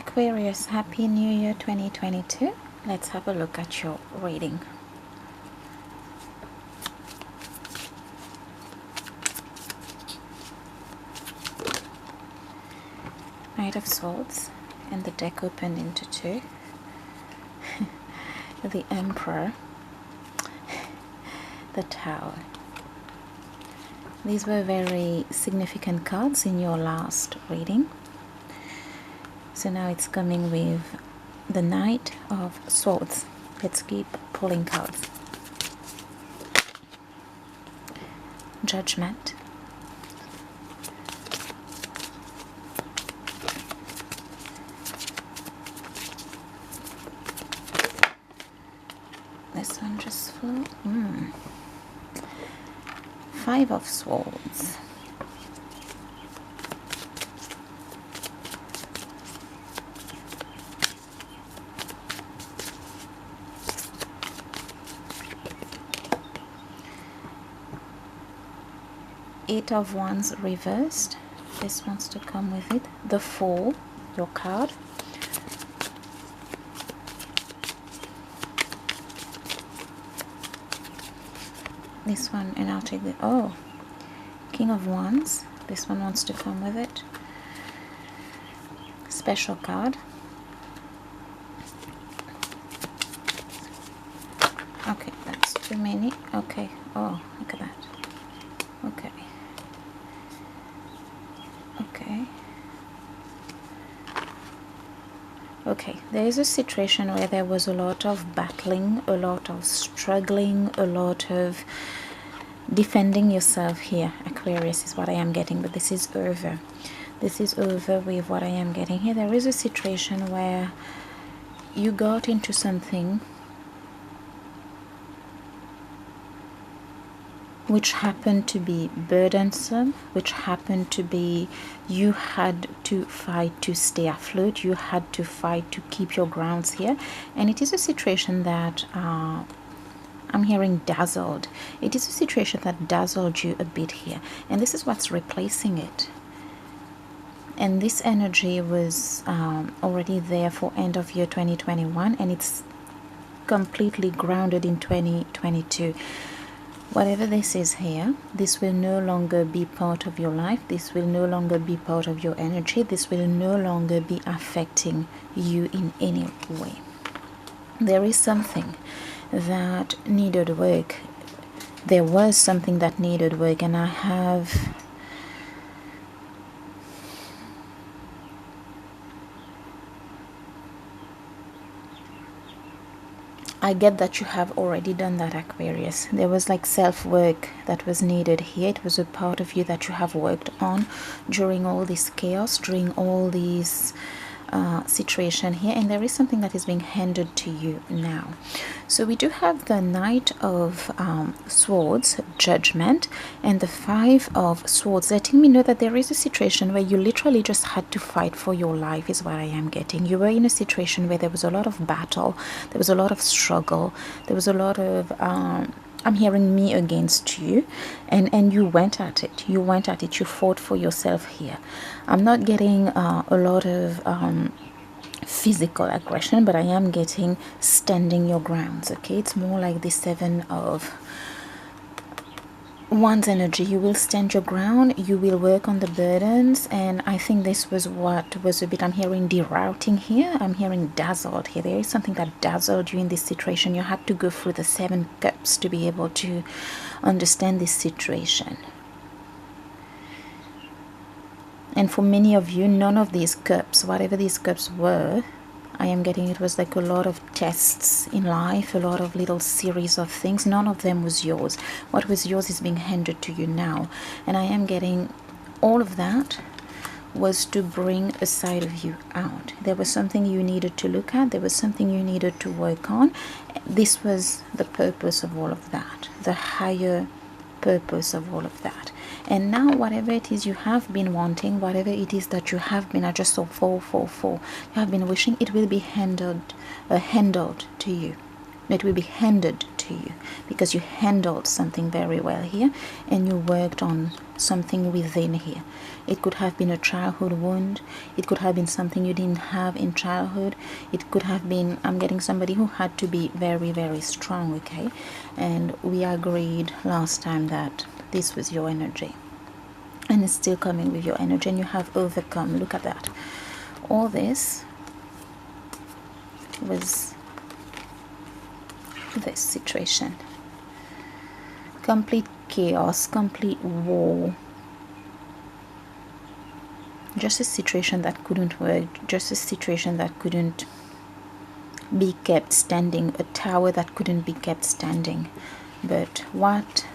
Aquarius, Happy New Year 2022. Let's have a look at your reading. Knight of Swords, and the deck opened into two. The Emperor, the Tower. These were very significant cards in your last reading. So now it's coming with the Knight of Swords. Let's keep pulling cards. Judgment. This one just flew. Five of Swords. Eight of Wands reversed. This wants to come with it. The Fool, your card. This one, and I'll take the King of Wands. This one wants to come with it. Special card. Okay, that's too many. Okay, oh, look at that. Okay. Okay, there is a situation where there was a lot of battling, a lot of struggling, a lot of defending yourself here. Aquarius is what I am getting, but this is over. This is over with what I am getting here. There is a situation where you got into something which happened to be burdensome, which happened to be, you had to fight to stay afloat, you had to fight to keep your grounds here. And it is a situation that I'm hearing dazzled. It is a situation that dazzled you a bit here, and this is what's replacing it. And this energy was already there for end of year 2021, and it's completely grounded in 2022. Whatever this is here, this will no longer be part of your life. This will no longer be part of your energy. This will no longer be affecting you in any way. There is something that needed work. There was something that needed work, and I get that you have already done that, Aquarius. There was like self-work that was needed here. It was a part of you that you have worked on during all this chaos, during all these situation here, and there is something that is being handed to you now. So we do have the Knight of Swords, Judgment, and the Five of Swords, letting me know that there is a situation where you literally just had to fight for your life, is what I am getting. You were in a situation where there was a lot of battle, there was a lot of struggle, there was a lot of I'm hearing me against you, and you went at it. You went at it. You fought for yourself here. I'm not getting a lot of physical aggression, but I am getting standing your grounds. Okay, it's more like the Seven of Wands energy. You will stand your ground, you will work on the burdens, and I think this was what was a bit, I'm hearing derouting here, I'm hearing dazzled here. There is something that dazzled you in this situation. You had to go through the 7 cups to be able to understand this situation. And for many of you, none of these cups, whatever these cups were, I am getting it was like a lot of tests in life, a lot of little series of things. None of them was yours. What was yours is being handed to you now. And I am getting all of that was to bring a side of you out. There was something you needed to look at. There was something you needed to work on. This was the purpose of all of that, the higher purpose of all of that. And now whatever it is you have been wanting, whatever it is that you have been, I just saw 444, you have been wishing, it will be handled to you. It will be handed to you, because you handled something very well here, and you worked on something within here. It could have been a childhood wound, it could have been something you didn't have in childhood, it could have been, I'm getting somebody who had to be very, very strong, okay? And we agreed last time that this was your energy, and it's still coming with your energy, and you have overcome. Look at that. All this was this situation. Complete chaos, complete war. Just a situation that couldn't work, just a situation that couldn't be kept standing, a tower that couldn't be kept standing. But what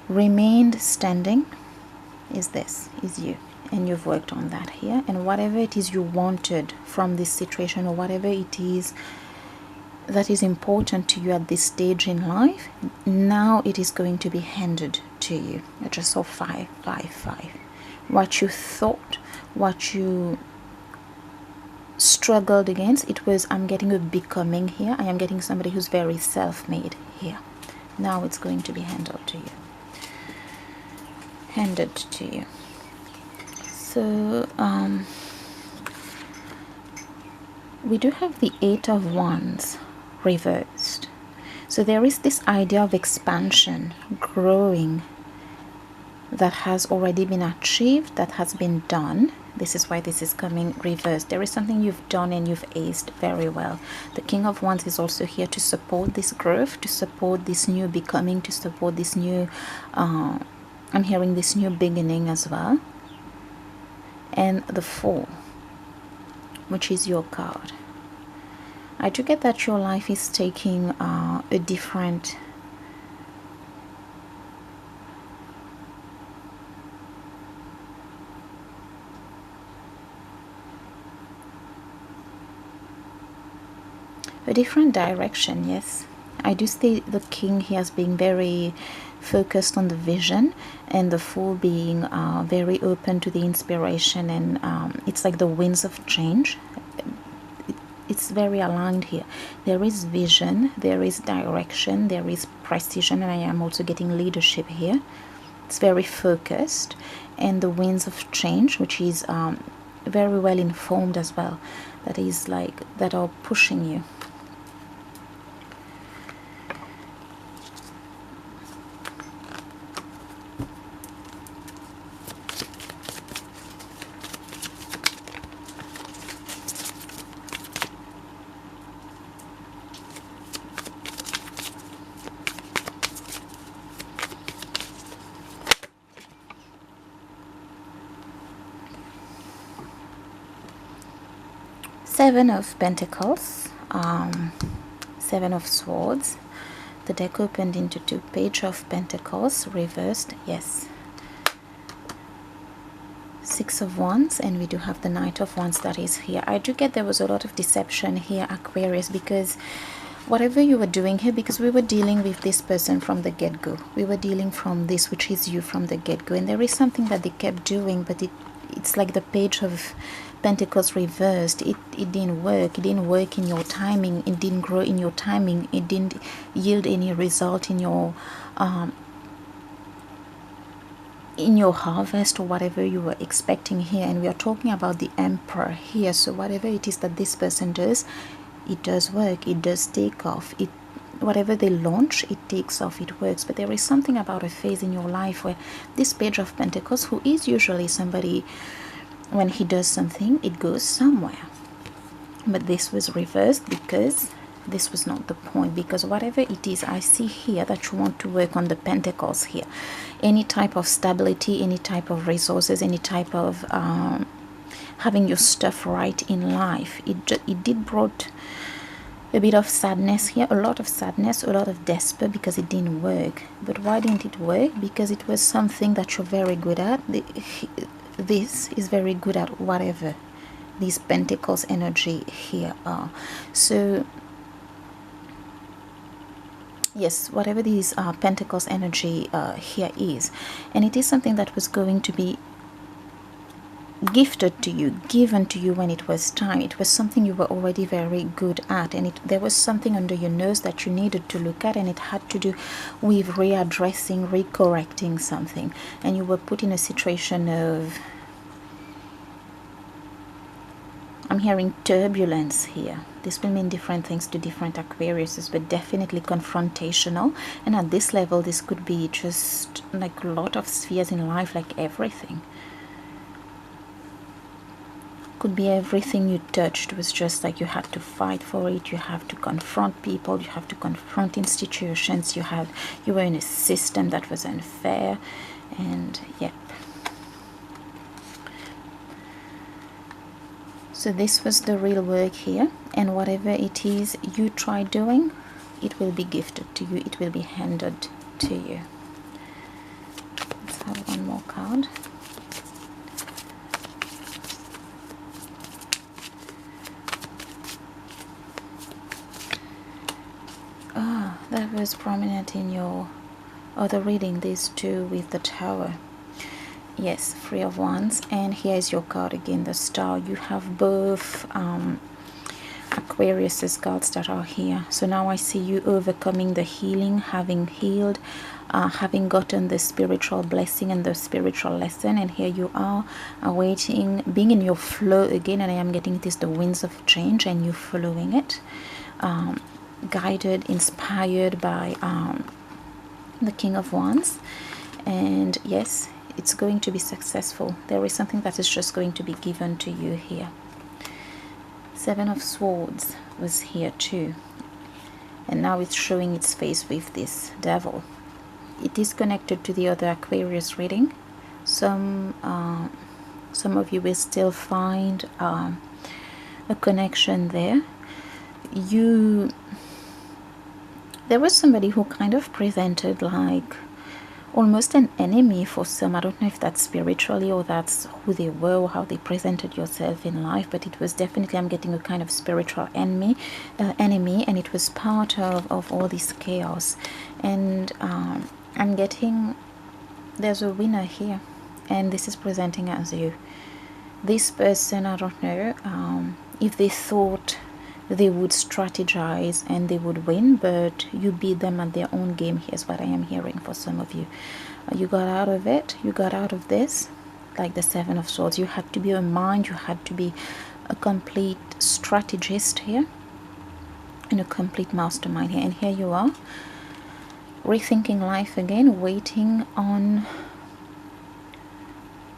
remained standing is this, is you, and you've worked on that here. And whatever it is you wanted from this situation, or whatever it is that is important to you at this stage in life, now it is going to be handed to you. I just saw 5, 5, 5. What you thought, what you struggled against, it was, I'm getting a becoming here. I am getting somebody who's very self-made here. Now it's going to be handed to you. Handed to you. So we do have the 8 of Wands reversed. So there is this idea of expansion, growing, that has already been achieved, that has been done. This is why this is coming reversed. There is something you've done and you've aced very well. The King of Wands is also here to support this growth, to support this new becoming, to support this new I'm hearing this new beginning as well. And the Fool, which is your card. I do get that your life is taking a different direction. Yes, I do see the King here as being very focused on the vision, and the Fool being very open to the inspiration, and it's like the winds of change. It's very aligned here. There is vision, there is direction, there is precision, and I am also getting leadership here. It's very focused, and the winds of change, which is very well informed as well, that is like, that are pushing you. Seven of Pentacles, 7 of Swords. The deck opened into 2. Page of Pentacles reversed, yes. 6 of Wands, and we do have the Knight of Wands that is here. I do get there was a lot of deception here, Aquarius, because whatever you were doing here, because we were dealing with this person from the get-go. We were dealing from this, which is you, from the get-go. And there is something that they kept doing, but it's like the Page of Pentacles reversed. It didn't work. It didn't work in your timing. It didn't grow in your timing. It didn't yield any result in your harvest, or whatever you were expecting here. And we are talking about the Emperor here. So whatever it is that this person does, it does work. It does take off. Whatever they launch, it takes off, it works. But there is something about a phase in your life where this Page of Pentacles, who is usually somebody, when he does something, it goes somewhere. But this was reversed because this was not the point. Because whatever it is, I see here that you want to work on the Pentacles here. Any type of stability, any type of resources, any type of having your stuff right in life. It did brought a bit of sadness here, a lot of sadness, a lot of despair, because it didn't work. But why didn't it work? Because it was something that you're very good at. This is very good at whatever these Pentacles energy here are. So yes, whatever these Pentacles energy here is, and it is something that was going to be gifted to you, given to you when it was time. It was something you were already very good at, and there was something under your nose that you needed to look at, and it had to do with readdressing, recorrecting something, and you were put in a situation of, I'm hearing turbulence here. This will mean different things to different Aquariuses, but definitely confrontational. And at this level, this could be just like a lot of spheres in life, like everything. Could be everything you touched was just like you had to fight for it. You have to confront people, you have to confront institutions, you were in a system that was unfair, and yep. So this was the real work here, and whatever it is you try doing, it will be gifted to you, it will be handed to you. Let's have one more card. That was prominent in your other reading, these two with the Tower. Yes, Three of Wands, and here is your card again, the Star. You have both Aquarius's cards that are here. So now I see you overcoming the healing, having healed, having gotten the spiritual blessing and the spiritual lesson, and here you are awaiting, being in your flow again, and I am getting it is the winds of change, and you following it. Guided, inspired by the King of Wands, and yes, it's going to be successful. There is something that is just going to be given to you here. Seven of Swords was here too, and now it's showing its face with this Devil. It is connected to the other Aquarius reading. Some of you will still find a connection there. There was somebody who kind of presented like almost an enemy for some. I don't know if that's spiritually or that's who they were or how they presented yourself in life, but it was definitely, I'm getting a kind of spiritual enemy, and it was part of all this chaos. And I'm getting, there's a winner here, and this is presenting as you. This person, I don't know if they thought they would strategize and they would win, but you beat them at their own game. Here's what I am hearing for some of you. You got out of it, you got out of this, like the Seven of Swords. You had to be a mind, you had to be a complete strategist here, and a complete mastermind here. And here you are, rethinking life again, waiting on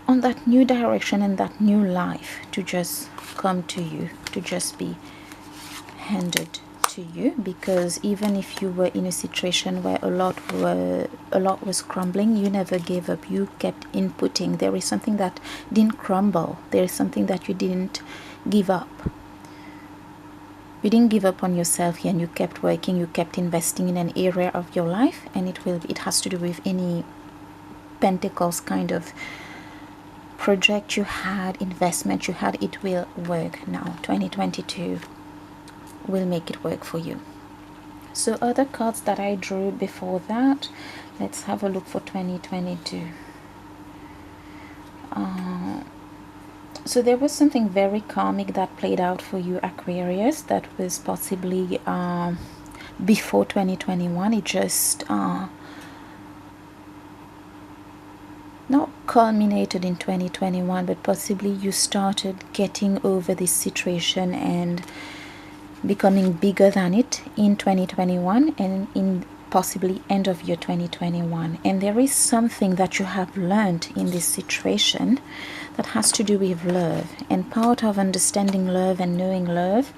that new direction and that new life to just come to you, to just be handed to you. Because even if you were in a situation where a lot was crumbling, you never gave up. You kept inputting. There is something that didn't crumble. There is something that you didn't give up. You didn't give up on yourself here, and you kept working. You kept investing in an area of your life, and it has to do with any Pentacles kind of project you had, investment you had. It will work now. 2022 will make it work for you. So other cards that I drew before that, let's have a look for 2022. So there was something very karmic that played out for you, Aquarius, that was possibly before 2021. It just not culminated in 2021, but possibly you started getting over this situation and becoming bigger than it in 2021, and in possibly end of year 2021. And there is something that you have learned in this situation that has to do with love, and part of understanding love and knowing love,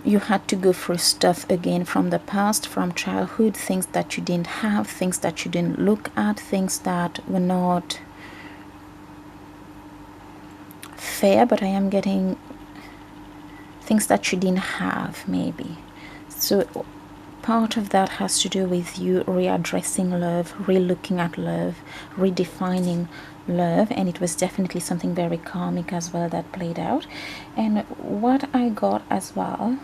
you had to go through stuff again from the past, from childhood, things that you didn't have, things that you didn't look at, things that were not fair, but I am getting things that you didn't have, maybe. So part of that has to do with you readdressing love, re-looking at love, redefining love, and it was definitely something very karmic as well that played out. And what I got as well,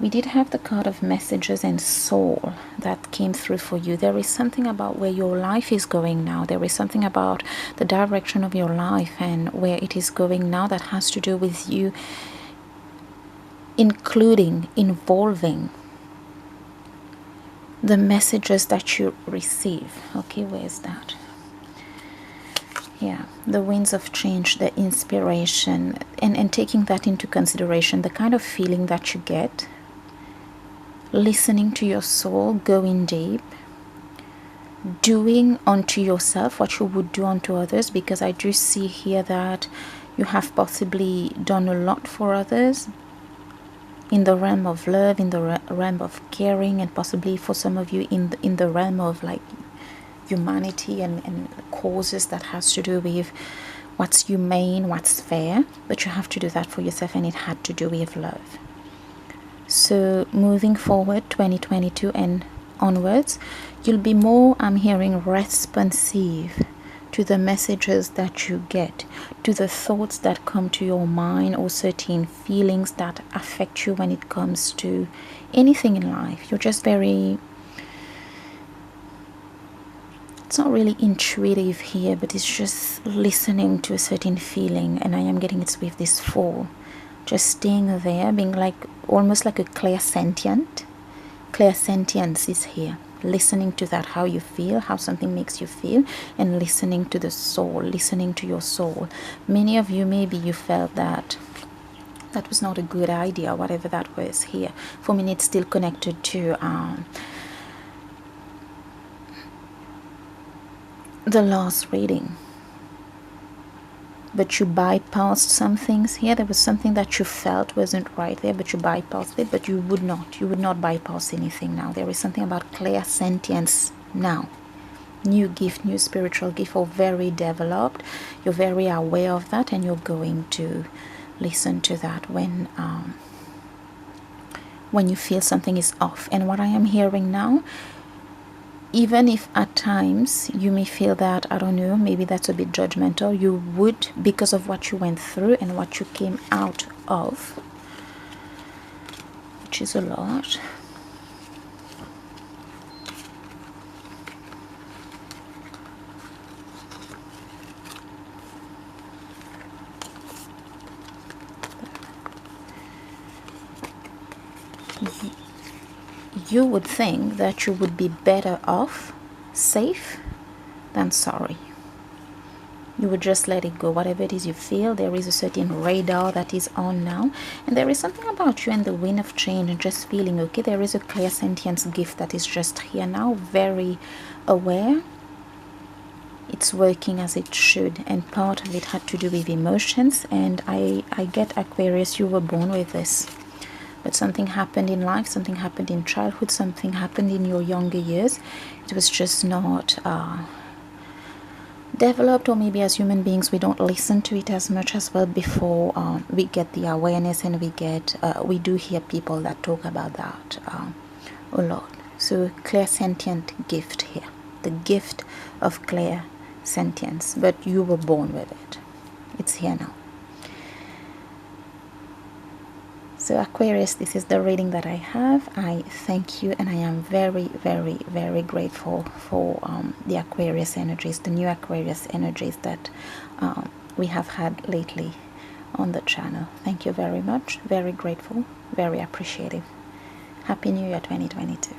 We did have the card of messages and soul that came through for you. There is something about where your life is going now. There is something about the direction of your life and where it is going now that has to do with you involving the messages that you receive. Okay, where's that? Yeah, the winds of change, the inspiration, and taking that into consideration, the kind of feeling that you get, listening to your soul, going deep, doing unto yourself what you would do unto others, because I do see here that you have possibly done a lot for others in the realm of love, in the realm of caring, and possibly for some of you in the realm of like humanity and causes that has to do with what's humane, what's fair. But you have to do that for yourself, and it had to do with love. So moving forward 2022 and onwards, you'll be more, I'm hearing, responsive to the messages that you get, to the thoughts that come to your mind, or certain feelings that affect you when it comes to anything in life. You're just very, it's not really intuitive here, but it's just listening to a certain feeling, and I am getting it's with this Fool. Just staying there, being like almost like a clairsentient. Clairsentience is here. Listening to that, how you feel, how something makes you feel, and listening to the soul, listening to your soul. Many of you, maybe you felt that that was not a good idea, whatever that was here. For me, it's still connected to the last reading. But you bypassed some things here. There was something that you felt wasn't right there, but you bypassed it. But you would not bypass anything now. There is something about clairsentience now. New gift, new spiritual gift, or very developed. You're very aware of that, and you're going to listen to that when you feel something is off. And what I am hearing now, even if at times you may feel that, I don't know, maybe that's a bit judgmental, you would, because of what you went through and what you came out of, which is a lot. You would think that you would be better off safe than sorry. You would just let it go. Whatever it is you feel, there is a certain radar that is on now, and there is something about you and the wind of change and just feeling okay. There is a clairsentience gift that is just here now, very aware. It's working as it should, and part of it had to do with emotions. And I get, Aquarius, you were born with this. But something happened in life, something happened in childhood, something happened in your younger years. It was just not developed, or maybe as human beings we don't listen to it as much as well before we get the awareness, and we do hear people that talk about that a lot. So clairsentient gift here, the gift of clairsentience, but you were born with it. It's here now. So Aquarius, this is the reading that I have. I thank you, and I am very, very, very grateful for the Aquarius energies, the new Aquarius energies that we have had lately on the channel. Thank you very much. Very grateful, very appreciative. Happy New Year 2022.